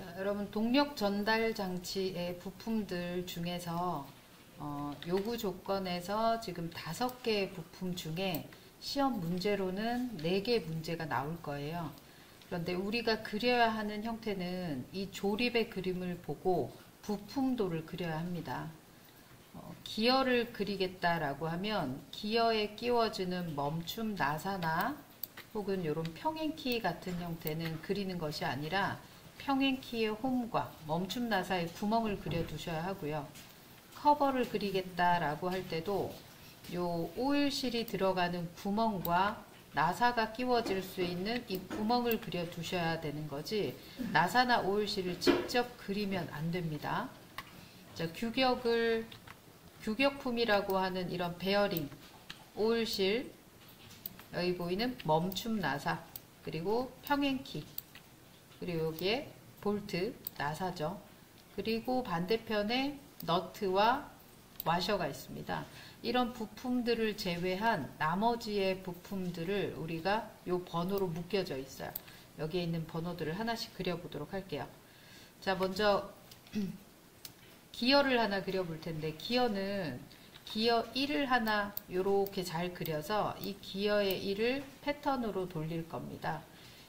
자, 여러분 동력 전달 장치의 부품들 중에서 요구 조건에서 지금 5개의 부품 중에 시험 문제로는 4개 문제가 나올 거예요. 그런데 우리가 그려야 하는 형태는 이 조립의 그림을 보고 부품도를 그려야 합니다. 기어를 그리겠다라고 하면 기어에 끼워주는 멈춤 나사나 혹은 이런 평행키 같은 형태는 그리는 것이 아니라 평행키의 홈과 멈춤 나사의 구멍을 그려 두셔야 하고요. 커버를 그리겠다라고 할 때도 요 오일실이 들어가는 구멍과 나사가 끼워질 수 있는 이 구멍을 그려 두셔야 되는 거지, 나사나 오일실을 직접 그리면 안 됩니다. 자, 규격품이라고 하는 이런 베어링, 오일실, 여기 보이는 멈춤 나사, 그리고 평행키, 그리고 여기에 볼트, 나사죠. 그리고 반대편에 너트와 와셔가 있습니다. 이런 부품들을 제외한 나머지의 부품들을 우리가 요 번호로 묶여져 있어요. 여기에 있는 번호들을 하나씩 그려보도록 할게요. 자, 먼저 기어를 하나 그려볼 텐데, 기어는 기어 1을 하나 요렇게 잘 그려서 이 기어의 1을 패턴으로 돌릴 겁니다.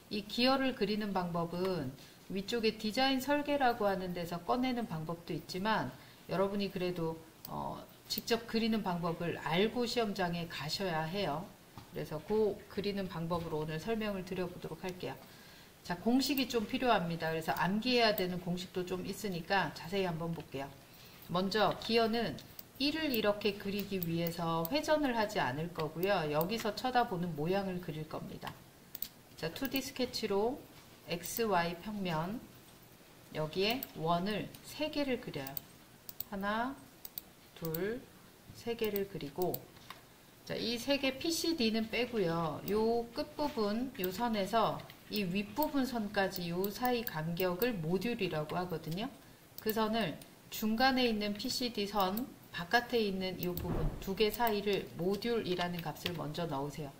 이 기어를 그리는 방법은 위쪽에 디자인 설계라고 하는 데서 꺼내는 방법도 있지만, 여러분이 그래도 직접 그리는 방법을 알고 시험장에 가셔야 해요. 그래서 그 그리는 방법으로 오늘 설명을 드려보도록 할게요. 자, 공식이 좀 필요합니다. 그래서 암기해야 되는 공식도 좀 있으니까 자세히 한번 볼게요. 먼저 기어는 1을 이렇게 그리기 위해서 회전을 하지 않을 거고요. 여기서 쳐다보는 모양을 그릴 겁니다. 자, 2D 스케치로 XY 평면, 여기에 원을 3개를 그려요. 하나, 둘, 3개를 그리고, 자, 이 3개 PCD는 빼고요. 요 끝부분, 요 선에서 이 윗부분 선까지 요 사이 간격을 모듈이라고 하거든요. 그 선을 중간에 있는 PCD 선, 바깥에 있는 이 부분 2개 사이를 모듈이라는 값을 먼저 넣으세요.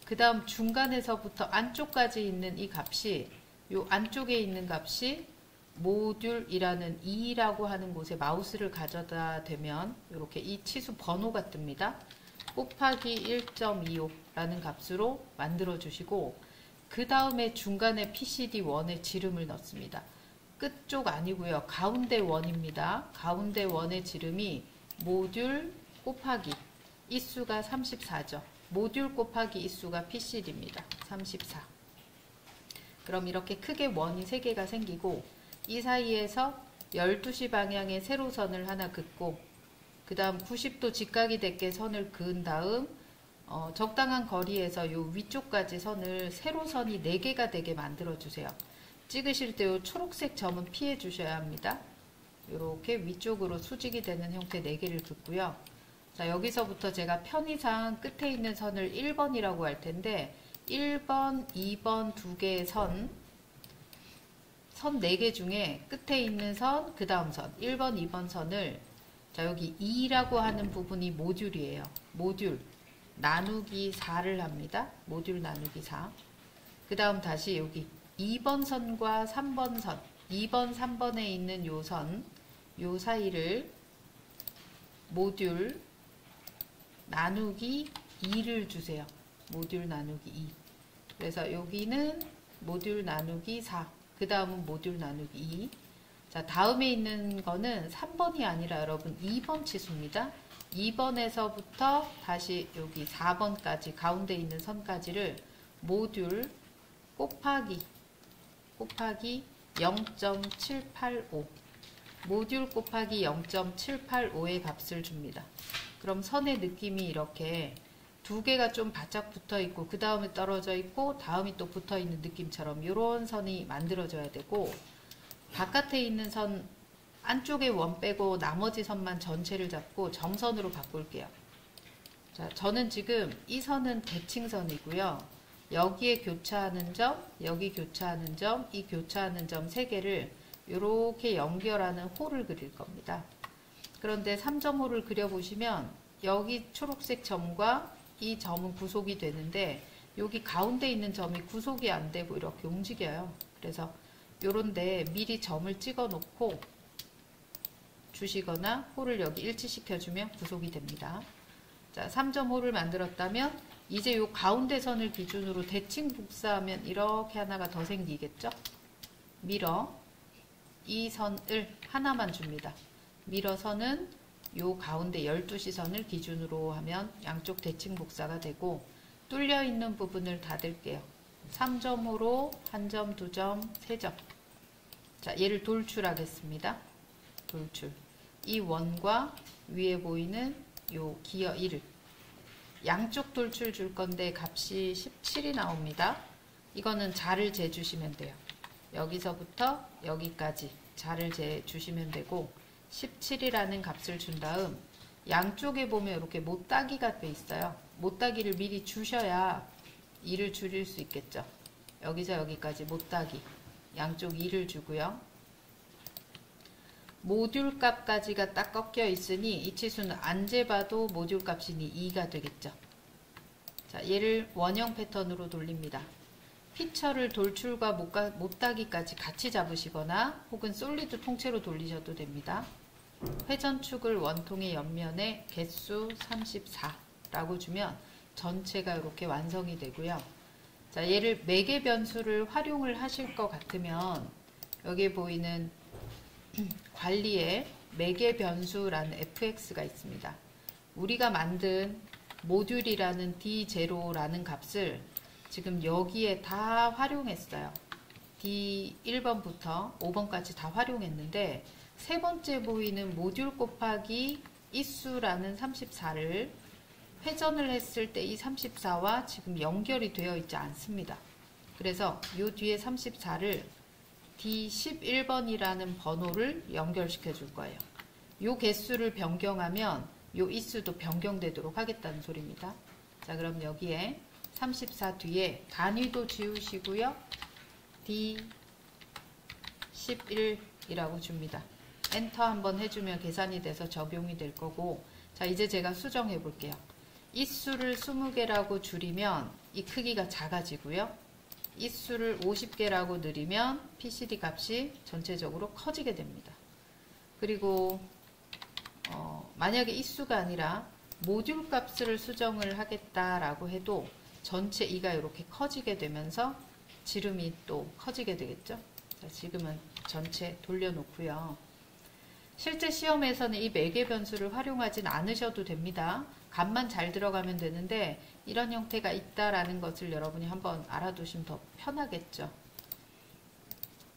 그 다음 중간에서부터 안쪽까지 있는 이 값이, 요 안쪽에 있는 값이 모듈이라는 2라고 하는 곳에 마우스를 가져다 대면 이렇게 이 치수 번호가 뜹니다. 곱하기 1.25라는 값으로 만들어 주시고, 그 다음에 중간에 PCD1에 지름을 넣습니다. 끝쪽 아니고요. 가운데 원입니다. 가운데 원의 지름이 모듈 곱하기 이수가 34죠. 모듈 곱하기 이수가 PCD입니다. 34. 그럼 이렇게 크게 원이 3개가 생기고, 이 사이에서 12시 방향의 세로선을 하나 긋고, 그 다음 90도 직각이 되게 선을 그은 다음 적당한 거리에서 요 위쪽까지 선을 세로선이 4개가 되게 만들어 주세요. 찍으실 때 요 초록색 점은 피해 주셔야 합니다. 이렇게 위쪽으로 수직이 되는 형태 4개를 긋고요. 자, 여기서부터 제가 편의상 끝에 있는 선을 1번이라고 할 텐데, 1번, 2번 2개의 선 4개 중에 끝에 있는 선, 그 다음 선, 1번, 2번 선을, 자, 여기 2라고 하는 부분이 모듈이에요. 모듈 나누기 4를 합니다. 모듈 나누기 4. 그 다음 다시 여기 2번 선과 3번 선, 2번, 3번에 있는 요 선, 요 사이를 모듈 나누기 2를 주세요. 모듈 나누기 2. 그래서 여기는 모듈 나누기 4. 그 다음은 모듈 나누기 2. 자, 다음에 있는 거는 3번이 아니라 여러분 2번 치수입니다. 2번에서부터 다시 여기 4번까지 가운데 있는 선까지를 모듈 곱하기 0.785, 모듈 곱하기 0.785의 값을 줍니다. 그럼 선의 느낌이 이렇게 2개가 좀 바짝 붙어 있고, 그 다음에 떨어져 있고, 다음이 또 붙어 있는 느낌처럼 이런 선이 만들어져야 되고, 바깥에 있는 선 안쪽에 원 빼고 나머지 선만 전체를 잡고 점선으로 바꿀게요. 자, 저는 지금 이 선은 대칭선이고요. 여기에 교차하는 점, 여기 교차하는 점, 이 교차하는 점 3개를 이렇게 연결하는 홀을 그릴 겁니다. 그런데 3점호를 그려보시면 여기 초록색 점과 이 점은 구속이 되는데, 여기 가운데 있는 점이 구속이 안 되고 이렇게 움직여요. 그래서 요런데 미리 점을 찍어 놓고 주시거나 홀을 여기 일치시켜 주면 구속이 됩니다. 자, 3점 홀을 만들었다면 이제 요 가운데 선을 기준으로 대칭 복사하면 이렇게 하나가 더 생기겠죠? 밀어 이 선을 하나만 줍니다. 밀어서는 요 가운데 12시 선을 기준으로 하면 양쪽 대칭 복사가 되고 뚫려 있는 부분을 닫을게요. 3점으로 1점, 2점, 3점. 자, 얘를 돌출하겠습니다. 돌출. 이 원과 위에 보이는 요 기어 1을 양쪽 돌출 줄 건데 값이 17이 나옵니다. 이거는 자를 재주시면 돼요. 여기서부터 여기까지 자를 재주시면 되고 17이라는 gat을 준 다음 양쪽에 보면 이렇게 못따기가 돼 있어요. 못따기를 미리 주셔야 2를 줄일 수 있겠죠. 여기서 여기까지 못따기 양쪽 2를 주고요. 모듈 값까지가 딱 꺾여 있으니 이 치수는 안 재봐도 모듈 값이니 2가 되겠죠. 자, 얘를 원형 패턴으로 돌립니다. 피처를 돌출과 못따기까지 같이 잡으시거나 혹은 솔리드 통째로 돌리셔도 됩니다. 회전축을 원통의 옆면에 개수 34라고 주면 전체가 이렇게 완성이 되고요. 자, 얘를 매개 변수를 활용을 하실 것 같으면 여기에 보이는 관리에 매개 변수라는 fx가 있습니다. 우리가 만든 모듈이라는 d0라는 값을 지금 여기에 다 활용했어요. D1번부터 5번까지 다 활용했는데 세 번째 보이는 모듈 곱하기 이수라는 34를 회전을 했을 때 이 34와 지금 연결이 되어 있지 않습니다. 그래서 이 뒤에 34를 D11번이라는 번호를 연결시켜 줄 거예요. 이 개수를 변경하면 이 이수도 변경되도록 하겠다는 소리입니다. 자, 그럼 여기에 34 뒤에 단위도 지우시고요. D11이라고 줍니다. 엔터 한번 해주면 계산이 돼서 적용이 될 거고, 자, 이제 제가 수정해 볼게요. 이 수를 20개라고 줄이면 이 크기가 작아지고요. 이 수를 50개라고 늘리면 PCD 값이 전체적으로 커지게 됩니다. 그리고 만약에 이 수가 아니라 모듈 값을 수정을 하겠다라고 해도 전체 2가 이렇게 커지게 되면서 지름이 또 커지게 되겠죠. 자, 지금은 전체 돌려놓고요. 실제 시험에서는 이 매개 변수를 활용하진 않으셔도 됩니다. 값만 잘 들어가면 되는데 이런 형태가 있다라는 것을 여러분이 한번 알아두시면 더 편하겠죠.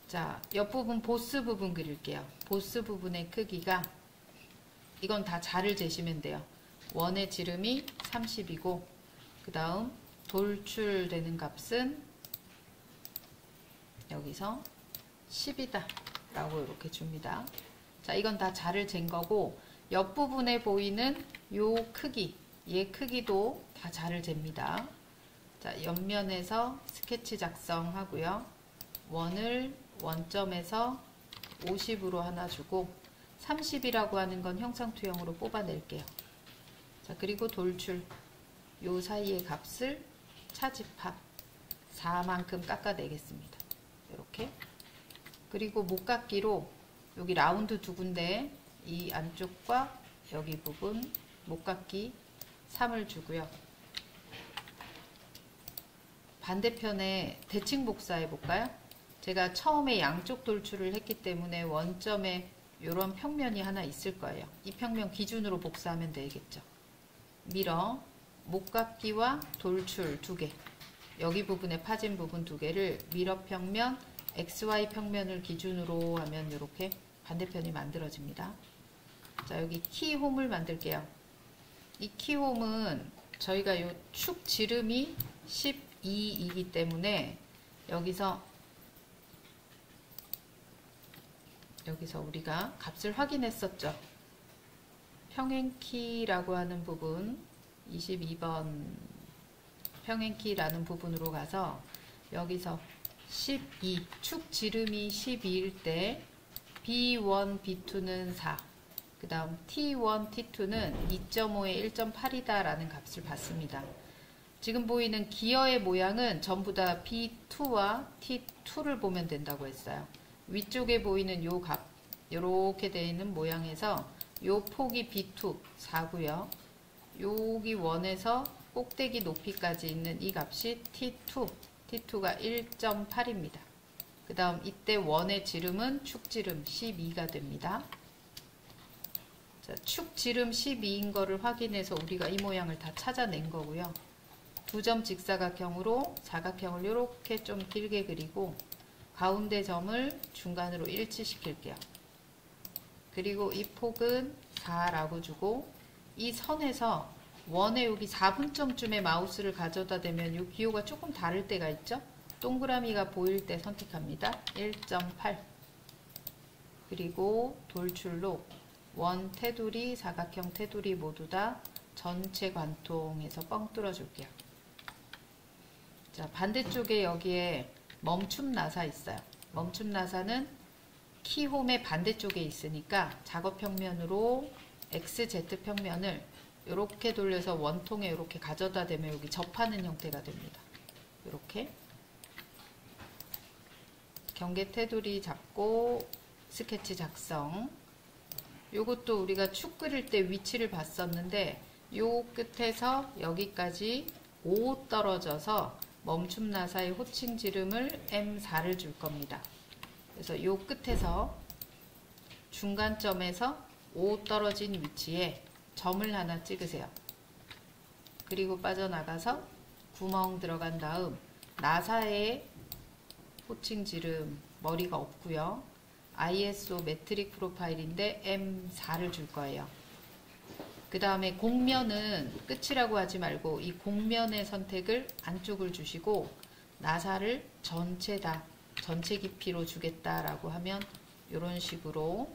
자, 옆부분 보스 부분 그릴게요. 보스 부분의 크기가 이건 다 자를 재시면 돼요. 원의 지름이 30이고 그 다음 돌출되는 값은 여기서 10이다 라고 이렇게 줍니다. 자, 이건 다 자를 잰 거고 옆부분에 보이는 요 크기, 얘 크기도 다 자를 잽니다. 자, 옆면에서 스케치 작성하고요. 원을 원점에서 50으로 하나 주고 30이라고 하는 건 형상투영으로 뽑아낼게요. 자, 그리고 돌출 요 사이의 값을 차집합 4만큼 깎아내겠습니다. 이렇게. 그리고 목깎기로 여기 라운드 두 군데 이 안쪽과 여기 부분 목깎기 3을 주고요. 반대편에 대칭 복사해 볼까요? 제가 처음에 양쪽 돌출을 했기 때문에 원점에 이런 평면이 하나 있을 거예요. 이 평면 기준으로 복사하면 되겠죠. 밀어 목깎기와 돌출 두 개, 여기 부분에 파진 부분 두 개를 밀어 평면 XY 평면을 기준으로 하면 이렇게 반대편이 만들어집니다. 자, 여기 키홈을 만들게요. 이 키홈은 저희가 이 축 지름이 12이기 때문에 여기서 우리가 값을 확인했었죠. 평행키라고 하는 부분 22번 평행키라는 부분으로 가서 여기서 12 축 지름이 12일 때 B1, B2는 4, 그 다음 T1, T2는 2.5에 1.8이다 라는 값을 받습니다. 지금 보이는 기어의 모양은 전부 다 B2와 T2를 보면 된다고 했어요. 위쪽에 보이는 요 값, 요렇게 되어 있는 모양에서 요 폭이 B2 4고요. 여기 원에서 꼭대기 높이까지 있는 이 값이 T2, T2가 1.8입니다. 그 다음 이때 원의 지름은 축지름 12가 됩니다. 자, 축지름 12인 거를 확인해서 우리가 이 모양을 다 찾아낸 거고요. 두 점 직사각형으로 사각형을 이렇게 좀 길게 그리고 가운데 점을 중간으로 일치시킬게요. 그리고 이 폭은 4라고 주고 이 선에서 원의 여기 4분점쯤에 마우스를 가져다 대면 이 기호가 조금 다를 때가 있죠. 동그라미가 보일 때 선택합니다. 1.8 그리고 돌출로 원 테두리, 사각형 테두리 모두 다 전체 관통에서 뻥 뚫어 줄게요. 자, 반대쪽에 여기에 멈춤 나사 있어요. 멈춤 나사는 키홈의 반대쪽에 있으니까 작업 평면으로 XZ 평면을 이렇게 돌려서 원통에 이렇게 가져다 대면 여기 접하는 형태가 됩니다. 이렇게 경계 테두리 잡고 스케치 작성. 요것도 우리가 축 그릴 때 위치를 봤었는데 요 끝에서 여기까지 5 떨어져서 멈춤 나사의 호칭 지름을 M4를 줄 겁니다. 그래서 요 끝에서 중간점에서 5 떨어진 위치에 점을 하나 찍으세요. 그리고 빠져나가서 구멍 들어간 다음 나사의 호칭 지름 머리가 없고요. ISO 메트릭 프로파일인데 M4를 줄 거예요. 그 다음에 곡면은 끝이라고 하지 말고 이 곡면의 선택을 안쪽을 주시고 나사를 전체 깊이로 주겠다라고 하면 이런 식으로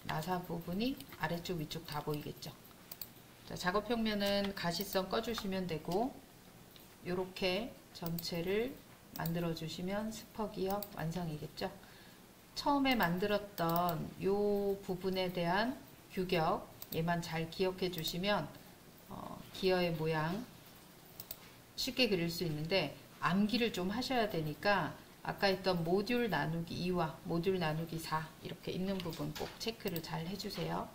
나사 부분이 아래쪽 위쪽 다 보이겠죠. 자, 작업 평면은 가시성 꺼주시면 되고 이렇게 전체를 만들어 주시면 스퍼기어 완성이겠죠. 처음에 만들었던 이 부분에 대한 규격 얘만 잘 기억해 주시면 기어의 모양 쉽게 그릴 수 있는데 암기를 좀 하셔야 되니까 아까 했던 모듈 나누기 2와 모듈 나누기 4 이렇게 있는 부분 꼭 체크를 잘 해주세요.